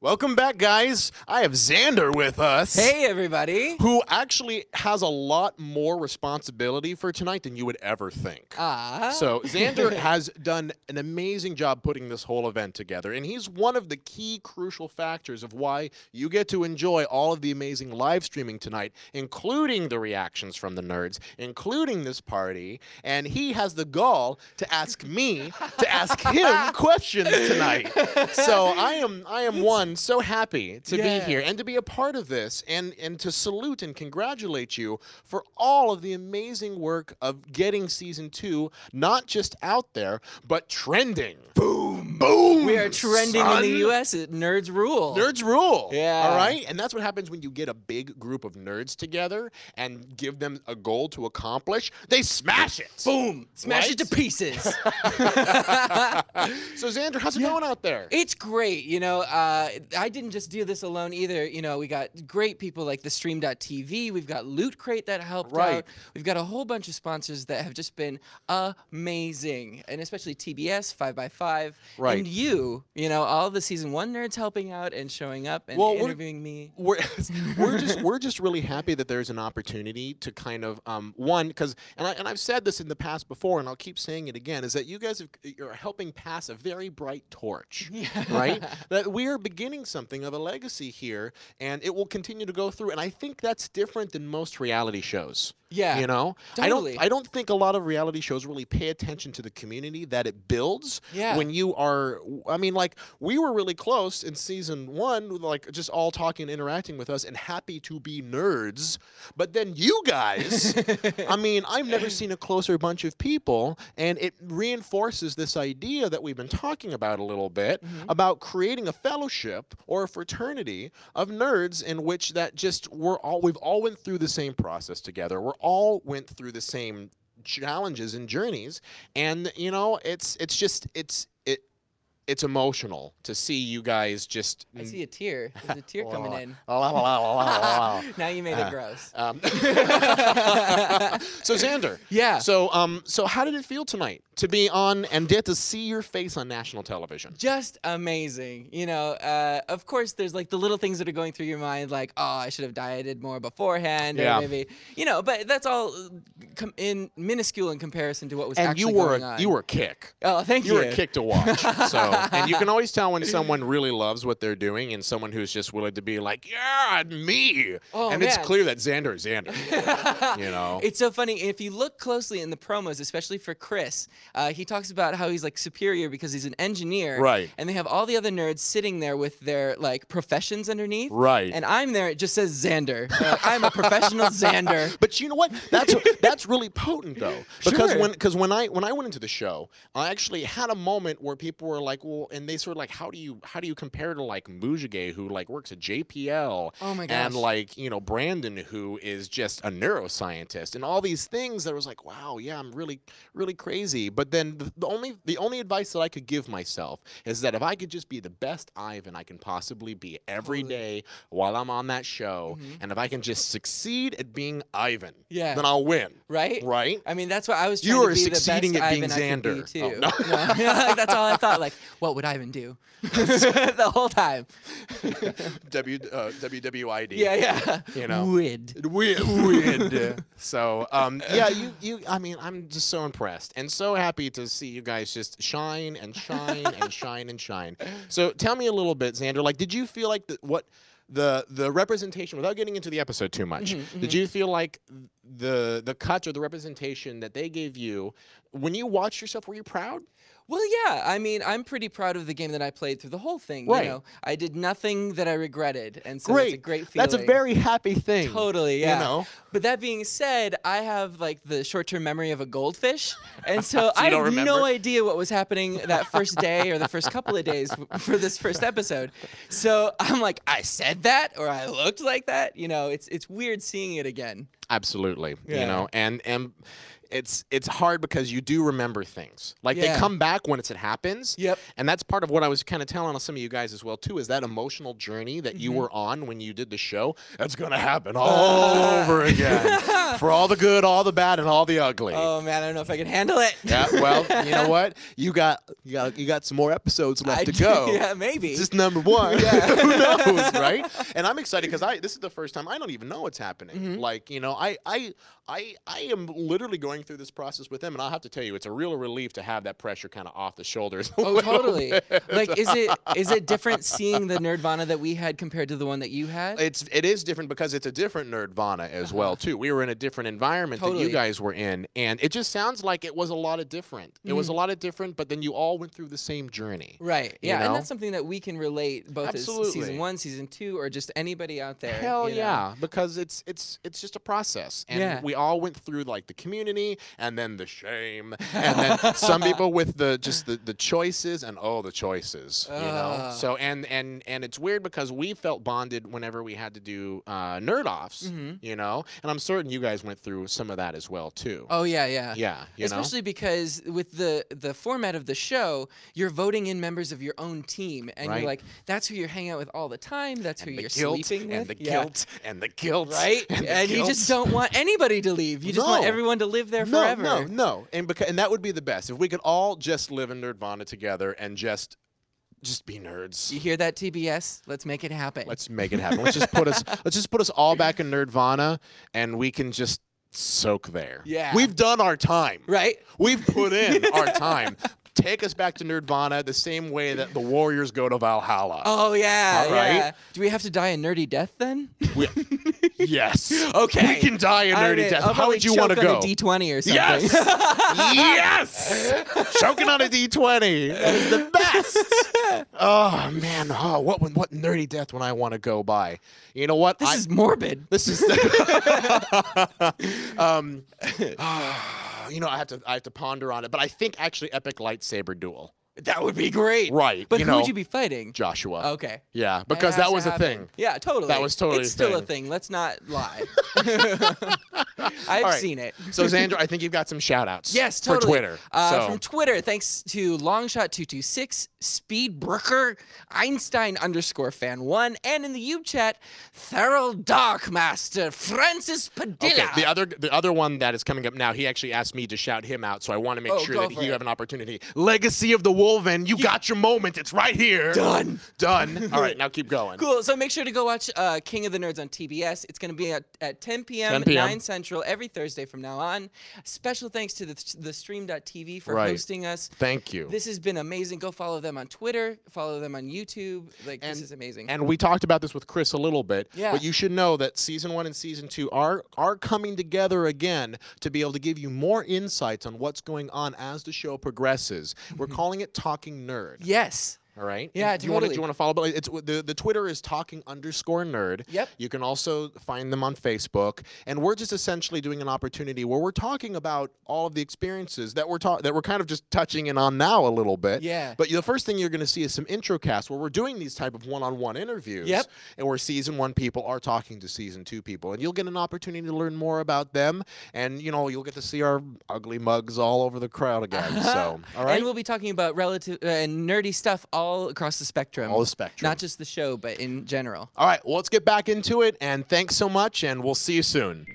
Welcome back, guys. I have Xander with us. Hey, everybody. Who actually has a lot more responsibility for tonight than you would ever think. So Xander has done an amazing job putting this whole event together, and he's one of the key crucial factors of why you get to enjoy all of the amazing live streaming tonight, including the reactions from the nerds, including this party, and he has the gall to ask me to ask him questions tonight. So I am so happy to be here and to be a part of this and to salute and congratulate you for all of the amazing work of getting season 2 not just out there but trending. Boom, boom. We are trending in the U.S. Nerds rule. Nerds rule. Yeah. All right? And that's what happens when you get a big group of nerds together and give them a goal to accomplish. They smash it. Boom. Smash it to pieces. So, Xander, how's it going out there? It's great. You know, I didn't just do this alone either. You know, we got great people like theStreamtv. We've got Loot Crate that helped out. We've got a whole bunch of sponsors that have just been amazing. And especially TBS, 5x5. Right. And you know, all the season 1 nerds helping out and showing up and interviewing me. We're just really happy that there's an opportunity to kind of one, because and I've said this in the past before, and I'll keep saying it again, is that you guys are helping pass a very bright torch, right? That we are beginning something of a legacy here, and it will continue to go through. And I think that's different than most reality shows. Yeah, you know, totally. I don't think a lot of reality shows really pay attention to the community that it builds. Yeah. When you are, I mean, like we were really close in season 1, like just all talking and interacting with us and happy to be nerds. But then you guys, I mean, I've never seen a closer bunch of people, and it reinforces this idea that we've been talking about a little bit about creating a fellowship or a fraternity of nerds in which that just we've all went through the same process together. We're all went through the same challenges and journeys, and you know, it's emotional to see you guys just. I see a tear. There's a tear coming in. Now you made it gross. So Xander. Yeah. So how did it feel tonight to be on and get to see your face on national television? Just amazing. You know, of course, there's like the little things that are going through your mind, like, oh, I should have dieted more beforehand, or maybe, you know, but that's all minuscule in comparison to what was actually going on. And you were a kick. Oh, thank you. You were a kick to watch. So, and you can always tell when someone really loves what they're doing and someone who's just willing to be like, yeah, me. Oh, and man. it's clear that Xander is Xander. You know? It's so funny. If you look closely in the promos, especially for Chris, he talks about how he's like superior because he's an engineer. Right. And they have all the other nerds sitting there with their like professions underneath. Right. And I'm there, it just says Xander. I'm a professional Xander. But you know what? That's really potent though. Because when I went into the show, I actually had a moment where people were like, well, and they sort of like, how do you compare to like Mujige, who like works at JPL? Oh my gosh. And like, you know, Brandon, who is just a neuroscientist, and all these things that was like, wow, yeah, I'm really, really crazy. But then the only advice that I could give myself is that if I could just be the best Ivan I can possibly be every day while I'm on that show, and if I can just succeed at being Ivan, then I'll win. Right? Right? I mean, that's what I was trying to be the best succeeding at being Ivan I could be, Xander. too. Oh, no. Like, that's all I thought. Like, what would Ivan do? The whole time. WWID. Yeah. You know. Wid. So, yeah, I mean, I'm just so impressed and so happy to see you guys just shine and shine and shine and shine. So tell me a little bit, Xander, like, did you feel like the representation, without getting into the episode too much, did you feel like the cuts or the representation that they gave you, when you watched yourself, were you proud? Well, yeah. I mean, I'm pretty proud of the game that I played through the whole thing. Right. You know, I did nothing that I regretted, and so it's a great feeling. That's a very happy thing. Totally, yeah. You know? But that being said, I have like the short-term memory of a goldfish, and so, I don't have remember? no idea what was happening that first day or the first couple of days for this first episode. So I'm like, I said that or I looked like that. You know, it's weird seeing it again. Absolutely. Yeah. You know, and it's hard because you do remember things. Like they Yeah. come back when it happens. Yep. And that's part of what I was kind of telling some of you guys as well too, is that emotional journey that you were on when you did the show. That's gonna happen all over again. For all the good, all the bad, and all the ugly. Oh man, I don't know if I can handle it. Yeah, well, you know what? You got some more episodes left to go. Yeah, maybe. Just number 1. Yeah. Who knows, right? And I'm excited because this is the first time I don't even know what's happening. Like, you know, I am literally going through this process with them, and I'll have to tell you, it's a real relief to have that pressure kind of off the shoulders. Oh, totally. Like, is it different seeing the Nerdvana that we had compared to the one that you had? It is different because it's a different Nerdvana as well too. We were in a different environment that you guys were in, and it just sounds like it was a lot of different. It was a lot of different, but then you all went through the same journey. Right. Yeah, you know? and that's something that we can relate both Absolutely. as season 1, season 2, or just anybody out there. Hell you know? yeah, because it's just a process, and we all went through like the community, and then the shame, and then some people with the choices, and the choices, you know. So and it's weird because we felt bonded whenever we had to do nerd offs, you know, and I'm certain you guys went through some of that as well too. Oh yeah. Yeah, especially because with the format of the show, you're voting in members of your own team, and you're like, that's who you're hanging out with all the time. That's who you're sleeping with. And the guilt, and the guilt, right? And you just don't want anybody to leave. You just want everyone to live there forever. No, and that would be the best if we could all just live in Nerdvana together and just be nerds. You hear that, TBS? Let's make it happen. Let's make it happen. Let's just put us all back in Nerdvana, and we can just soak there. Yeah. We've done our time. Right? We've put in our time. Take us back to Nerdvana the same way that the Warriors go to Valhalla. Oh yeah. All right? Yeah. Do we have to die a nerdy death then? Yes. Okay. We can die a nerdy death. How would you want to choke go? On a D20 or something. Yes. Yes. Choking on a D20. That is the best. Oh man. Oh, what nerdy death would I want to go by? You know what? This is morbid. This is. You know, I have to ponder on it, but I think actually epic lightsaber duel. That would be great. Right. But who would you be fighting? Joshua. Okay. Yeah, because that was a thing. Yeah, totally. That was totally It's still a thing. Let's not lie. I've seen it. So, Xander, I think you've got some shout-outs. Yes, totally. For Twitter. From Twitter, thanks to Longshot226, Speedbrooker, Einstein_fan1, and in the YouTube chat, Feral Darkmaster, Francis Padilla. Okay, the other one that is coming up now, he actually asked me to shout him out, so I want to make sure that you have an opportunity. Legacy of the Wolven, you got your moment. It's right here. Done. All right, now keep going. Cool. So make sure to go watch King of the Nerds on TBS. It's going to be at 10 p.m. 10 p.m. 9 Central every Thursday from now on. Special thanks to theStream.tv for hosting us. Thank you. This has been amazing. Go follow them on Twitter. Follow them on YouTube. This is amazing. And we talked about this with Chris a little bit. Yeah. But you should know that season 1 and season 2 are coming together again to be able to give you more insights on what's going on as the show progresses. We're calling it Talking Nerd. Yes. All right. Yeah, do you want to follow? But it's the Twitter is talking_nerd. Yep. You can also find them on Facebook, and we're just essentially doing an opportunity where we're talking about all of the experiences that we're kind of just touching in on now a little bit. Yeah. But the first thing you're going to see is some intro casts where we're doing these type of one-on-one interviews. Yep. And where season 1 people are talking to season 2 people, and you'll get an opportunity to learn more about them, and you'll get to see our ugly mugs all over the crowd again. So, all right. And we'll be talking about relative and nerdy stuff all across the spectrum. All the spectrum. Not just the show, but in general. All right, well, let's get back into it, and thanks so much, and we'll see you soon.